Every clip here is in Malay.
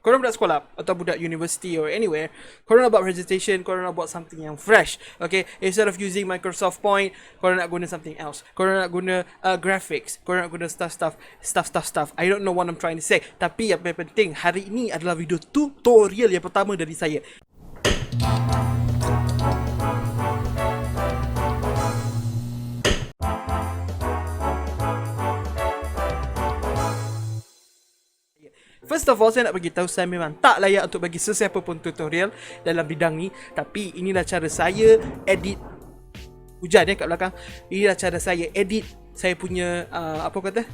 korang budak sekolah atau budak university or anywhere, korang nak buat presentation, korang nak buat something yang fresh. Okay, instead of using Microsoft Point, korang nak guna something else. Korang nak guna graphics, korang nak guna stuff. I don't know what I'm trying to say, tapi yang paling penting hari ini adalah video tutorial yang pertama dari saya. First of all, saya nak bagi tahu saya memang tak layak untuk bagi sesiapa pun tutorial dalam bidang ni, tapi inilah cara saya edit. Hujan kat belakang. Inilah cara saya edit saya punya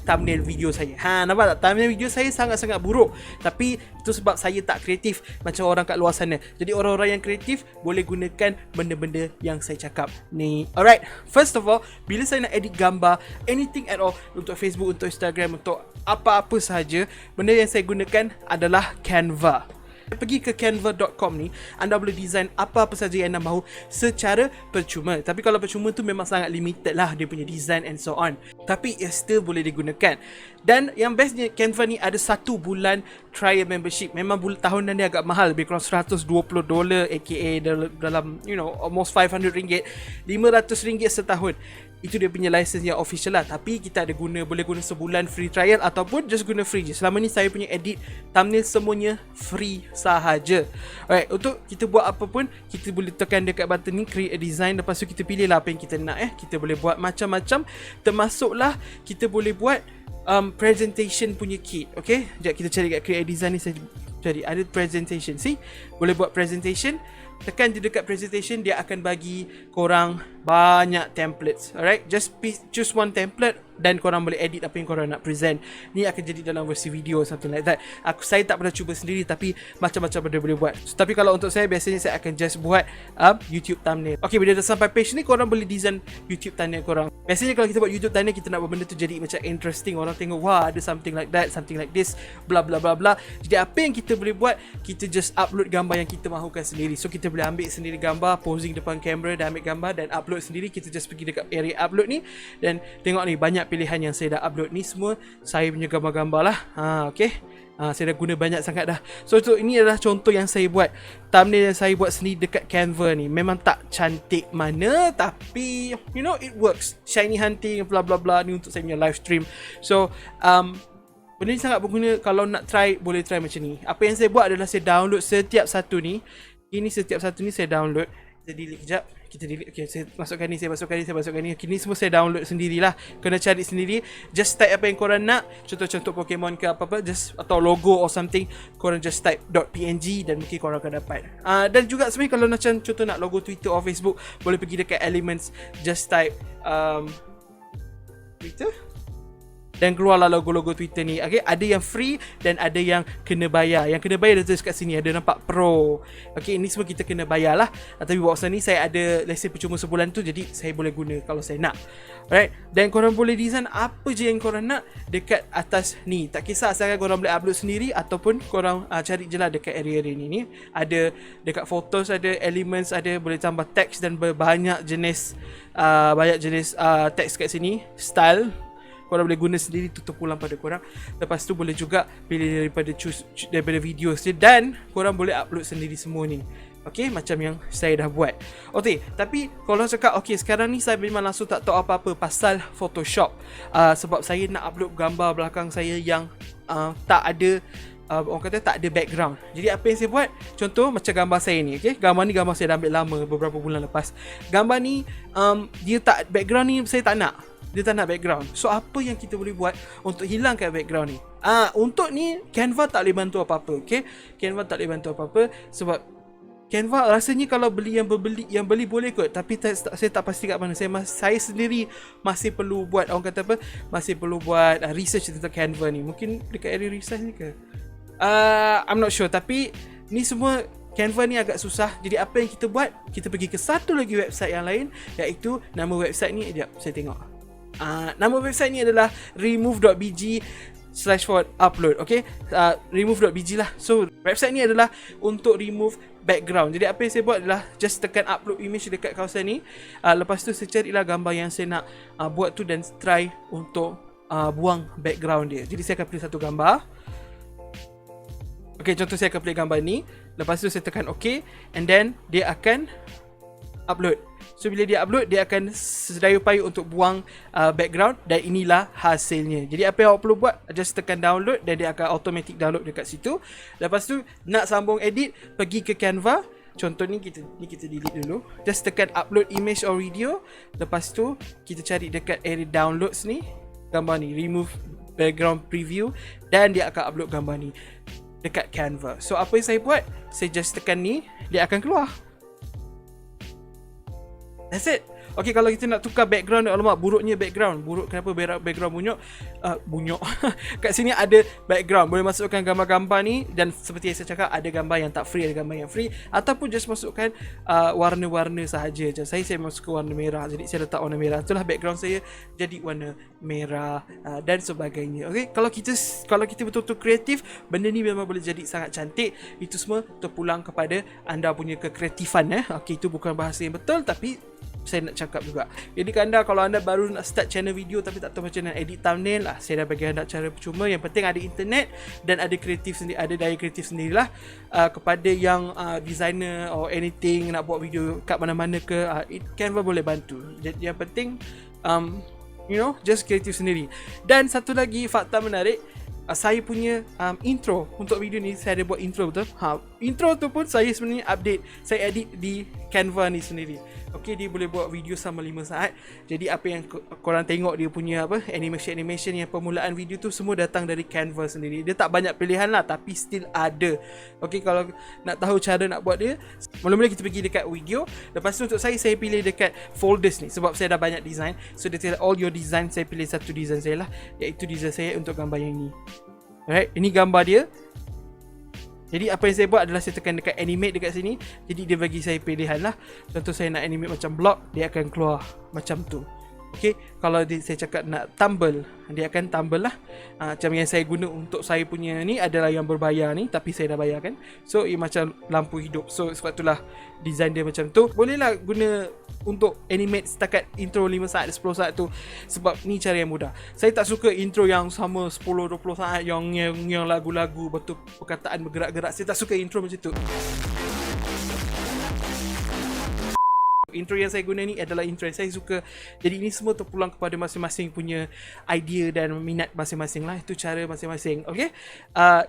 thumbnail video saya. Nampak tak? Thumbnail video saya sangat-sangat buruk. Tapi itu sebab saya tak kreatif macam orang kat luar sana. Jadi orang-orang yang kreatif boleh gunakan benda-benda yang saya cakap ni. Alright, first of all, bila saya nak edit gambar, anything at all, untuk Facebook, untuk Instagram, untuk apa-apa sahaja, benda yang saya gunakan adalah Canva. Pergi ke canva.com ni, anda boleh design apa-apa saja yang anda mahu secara percuma. Tapi kalau percuma tu memang sangat limited lah dia punya design and so on. Tapi still boleh digunakan. Dan yang bestnya, Canva ni ada 1 bulan trial membership. Memang tahunan dia agak mahal, lebih kurang $120 aka dalam almost RM500, RM500 setahun. Itu dia punya license yang official lah. Tapi kita ada boleh guna sebulan free trial ataupun just guna free je. Selama ni saya punya edit thumbnail semuanya free sahaja. Alright, untuk kita buat apa pun, kita boleh tekan dekat button ni, create a design. Lepas tu kita pilih lah apa yang kita nak. Kita boleh buat macam-macam. Termasuklah kita boleh buat presentation punya kit. Okay, sekejap kita cari kat create a design ni. Saya cari ada presentation. See, boleh buat presentation. Tekan je dekat presentation, dia akan bagi korang banyak templates. Alright, just choose one template dan korang boleh edit apa yang korang nak present. Ni akan jadi dalam versi video, something like that. Saya tak pernah cuba sendiri, tapi macam-macam benda boleh buat. Tapi kalau untuk saya, biasanya saya akan just buat YouTube thumbnail. Okay, bila dah sampai page ni, korang boleh design YouTube thumbnail korang. Biasanya kalau kita buat YouTube thumbnail, kita nak buat benda tu jadi macam interesting. Orang tengok, wah, ada something like that, something like this, bla bla bla bla. Jadi apa yang kita boleh buat, kita just upload gambar yang kita mahukan sendiri. So kita boleh ambil sendiri gambar, posing depan kamera dan ambil gambar dan upload sendiri. Kita just pergi dekat area upload ni dan tengok ni, banyak pilihan yang saya dah upload ni, semua saya punya gambar-gambar lah. Okay, saya dah guna banyak sangat dah. So ini adalah contoh yang saya buat. Thumbnail yang saya buat sendiri dekat Canva ni. Memang tak cantik mana, tapi it works. Shiny hunting, bla bla bla, ni untuk saya punya live stream. So benda ni sangat berguna. Kalau nak try, boleh try macam ni. Apa yang saya buat adalah saya download setiap satu ni. Ini setiap satu ni saya download. Kita delete kejap. Kita delete. Okay, saya masukkan ni, saya masukkan ni. Okay, ni semua saya download sendirilah. Kena cari sendiri. Just type apa yang korang nak. Contoh-contoh Pokemon ke apa-apa, just atau logo or something. Korang just type .png dan mungkin korang akan dapat. Dan juga sebenarnya kalau macam contoh nak logo Twitter or Facebook, boleh pergi dekat Elements, just type Twitter dan keluarlah logo-logo Twitter ni. Okay, ada yang free dan ada yang kena bayar. Yang kena bayar dah tulis kat sini, ada nampak Pro. Okay, ini semua kita kena bayar lah. Tapi waktu ni saya ada let's say percuma sebulan tu, jadi saya boleh guna kalau saya nak. Alright, dan korang boleh design apa je yang korang nak dekat atas ni. Tak kisah, asalkan korang boleh upload sendiri ataupun korang cari je lah dekat area-area ni. Ada dekat photos, ada elements, ada boleh tambah teks dan banyak jenis teks kat sini. Style korang boleh guna sendiri, tutup ulang pada korang. Lepas tu boleh juga pilih daripada video je, dan korang boleh upload sendiri semua ni. Okay, macam yang saya dah buat. Okay, tapi kalau cakap okay, sekarang ni saya memang langsung tak tahu apa-apa pasal Photoshop, sebab saya nak upload gambar belakang saya yang tak ada orang kata tak ada background. Jadi apa yang saya buat, contoh macam gambar saya ni. Okay, gambar ni gambar saya dah ambil lama, beberapa bulan lepas. Gambar ni dia tak, background ni saya tak nak. Dia tak nak background. So apa yang kita boleh buat untuk hilangkan background ni? Untuk ni Canva tak boleh bantu apa-apa. Okay, Canva tak boleh bantu apa-apa sebab Canva rasanya kalau yang beli boleh kot, tapi saya tak pasti kat mana. Saya sendiri masih perlu buat, orang kata apa, masih perlu buat research tentang Canva ni. Mungkin dekat area research ni ke? I'm not sure. Tapi ni semua Canva ni agak susah. Jadi apa yang kita buat, kita pergi ke satu lagi website yang lain, iaitu nama website ni, sekejap saya tengok. Nama website ni adalah remove.bg/upload. Okay, remove.bg lah. So website ni adalah untuk remove background. Jadi apa yang saya buat adalah just tekan upload image dekat kawasan ni. Lepas tu saya carilah gambar yang saya nak buat tu dan try untuk buang background dia. Jadi saya akan pilih satu gambar. Okay, contoh saya akan play gambar ni. Lepas tu saya tekan OK, and then dia akan upload. So bila dia upload, dia akan sedaya upaya untuk buang background, dan inilah hasilnya. Jadi apa yang awak perlu buat, just tekan download dan dia akan automatic download dekat situ. Lepas tu nak sambung edit, pergi ke Canva. Contoh ni kita delete dulu. Just tekan upload image or video. Lepas tu kita cari dekat area downloads ni, gambar ni, remove background preview, dan dia akan upload gambar ni dekat Canva. So apa yang saya buat, saya just tekan ni, dia akan keluar. That's it. Okay, kalau kita nak tukar background, alamak buruknya background. Buruk kenapa background bunyok? Bunyok. Kat sini ada background. Boleh masukkan gambar-gambar ni, dan seperti yang saya cakap, ada gambar yang tak free, ada gambar yang free. Ataupun just masukkan warna-warna sahaja. Macam saya masukkan warna merah. Jadi saya letak warna merah. Itulah background saya jadi warna merah dan sebagainya. Okay, kalau kita betul-betul kreatif, benda ni memang boleh jadi sangat cantik. Itu semua terpulang kepada anda punya kekreatifan. Okay, itu bukan bahasa yang betul, tapi saya nak cakap juga. Jadi kalau anda baru nak start channel video tapi tak tahu macam mana edit thumbnail, saya dah bagi anda cara percuma. Yang penting ada internet dan ada kreatif sendiri, ada daya kreatif sendirilah. Kepada yang designer or anything, nak buat video kat mana-mana ke, Canva boleh bantu. Jadi yang penting just kreatif sendiri. Dan satu lagi fakta menarik, saya punya intro untuk video ni, saya ada buat intro betul. Intro tu pun saya sebenarnya update, saya edit di Canva ni sendiri. Okay, dia boleh buat video sama 5 saat. Jadi apa yang korang tengok dia punya animation yang permulaan video tu semua datang dari Canva sendiri. Dia tak banyak pilihan lah, tapi still ada. Okay, kalau nak tahu cara nak buat dia, mula-mula kita pergi dekat video. Lepas tu untuk saya pilih dekat folders ni, sebab saya dah banyak design. So dia tell all your design, saya pilih satu design saya lah, iaitu design saya untuk gambar yang ni. Alright, ini gambar dia. Jadi apa yang saya buat adalah saya tekan dekat animate dekat sini. Jadi dia bagi saya pilihan lah. Contoh saya nak animate macam block, dia akan keluar macam tu. Okay, kalau saya cakap nak tumble, dia akan tumble lah. Macam yang saya guna untuk saya punya ni adalah yang berbayar ni, tapi saya dah bayar kan. So ia macam lampu hidup. So sebab itulah design dia macam tu. Bolehlah guna untuk animate setakat intro 5 saat 10 saat tu, sebab ni cara yang mudah. Saya tak suka intro yang sama 10-20 saat yang lagu-lagu betul perkataan bergerak-gerak. Saya tak suka intro macam tu. Intro yang saya guna ni adalah intro yang saya suka. Jadi ini semua terpulang kepada masing-masing punya idea dan minat masing-masing lah. Itu cara masing-masing. Okay,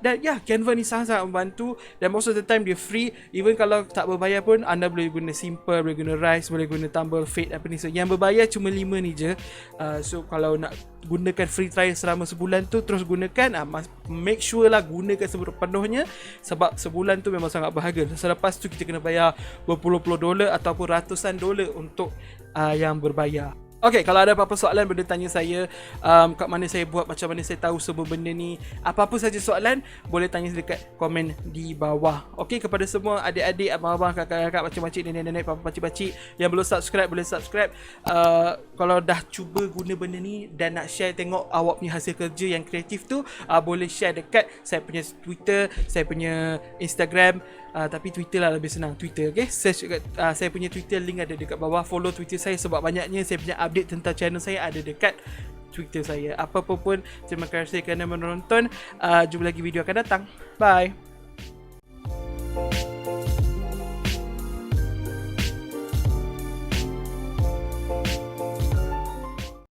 dan Canva ni sangat-sangat membantu. Dan most of the time dia free. Even kalau tak berbayar pun, anda boleh guna simple, boleh guna rise, boleh guna tumble, fade, apa ni. So yang berbayar cuma 5 ni je. So kalau nak gunakan free trial selama sebulan tu, terus gunakan. Make sure lah gunakan sepenuhnya, sebab sebulan tu memang sangat berharga. Selepas tu kita kena bayar berpuluh-puluh dolar ataupun ratusan dolar untuk yang berbayar. Okay, kalau ada apa-apa soalan boleh tanya saya, kat mana saya buat, macam mana saya tahu semua benda ni, apa-apa saja soalan boleh tanya dekat komen di bawah. Okay, kepada semua adik-adik, abang-abang, kakak-kakak, pakcik-pakcik, nenek-nenek, papa-pakcik-pakcik yang belum subscribe, boleh subscribe. Kalau dah cuba guna benda ni dan nak share, tengok awak punya hasil kerja yang kreatif tu, boleh share dekat saya punya Twitter, saya punya Instagram. Tapi Twitter lah lebih senang, Twitter. Okay, search dekat saya punya Twitter, link ada dekat bawah. Follow Twitter saya, sebab banyaknya saya punya update tentang channel saya ada dekat Twitter saya. Apa-apa pun, terima kasih kerana menonton. Jumpa lagi video akan datang. Bye.